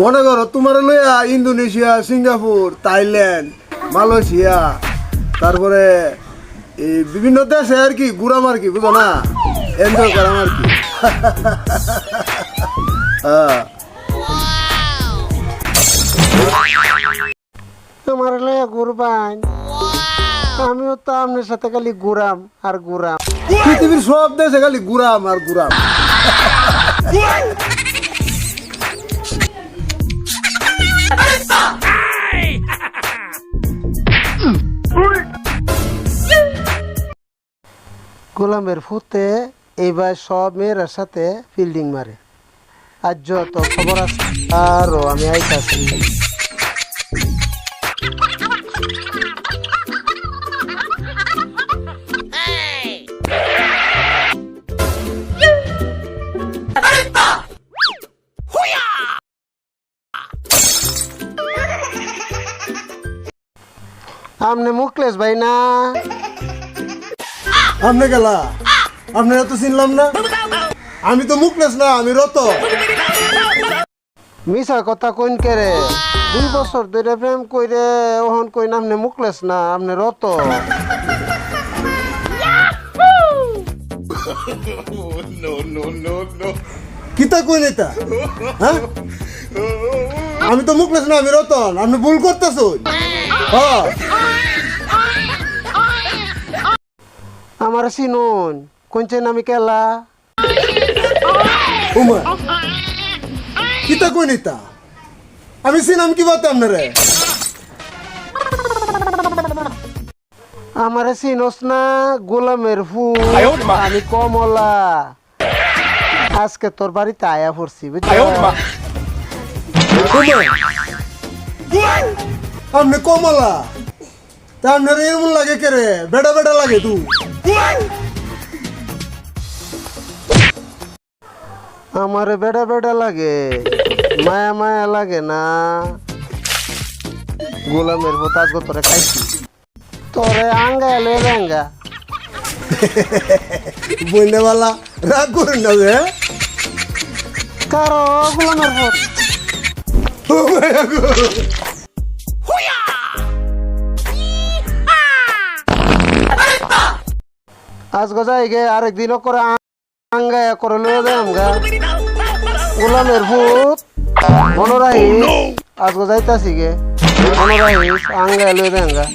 মনে করো তোমার লইয়া ইন্দোনেশিয়া, সিঙ্গাপুর, থাইল্যান্ড, মালয়েশিয়া, তারপরে এই বিভিন্ন দেশে আর কি ঘুরাম আর কি, বুঝো না, এনজয় করাম আর কি। আমার লইয়া ঘুরবান, আমিও তো আপনার সাথে খালি ঘুরাম আর ঘুরাম। পৃথিবীর সব দেশে খালি ঘুরাম আর ঘুরাম। গোলামের ফুতে এইবার সব মেয়েরার সাথে ফিল্ডিং মারে। আর যত খবর আছে আরো আমি আইতাছি। আমনে মুকলেশ ভাই না? আপনি গেলা, আপনারা তো চিনলাম না। আমি তো মুকলেশ না, আমি রত। মিশা কথা কইন কেরে? 2 বছর ধরে প্রেম কইরে ওহন কইন আমনে মুকলেশ না, আমনে রত। কিতা কই নেতা? হ্যাঁ, আমি তো মুকলেশ না, আমি রতন। আপনি ভুল করতেছেন। আমার চিনুন কোনছেন আমি কেলা? উমা কিতা কই নেতা? আমি চিনাম কি বাত আপনারে? আমারে চিনস না? গোলামের ফুল, আমি কমলা। আজকে তোর বাড়িতে আয়া পড়ছি, বুঝলি? আপনি কমলা, তা আপনার এমন লাগে কেরে? বেড়া বেড়া লাগে তু। আমারে বেড়া বেড়া লাগে, মায়া মায়া লাগে না। গোলামের ফুল আজকে তোরে খাইছি, তোরে আঙ্গা এলে আঙ্গা। বইনেওয়ালা রাগ করেন না যে। কারো গোলামের ফুল আজকে যাই গে, আরেকদিনও করে আঙ্গায়া করে লয়ে যায় আমগা। গোলামের ভূত মনে রাখিস, আজকে যাইতাছি গে, মনে রাখিস আঙ্গায়া লয়ে যায়।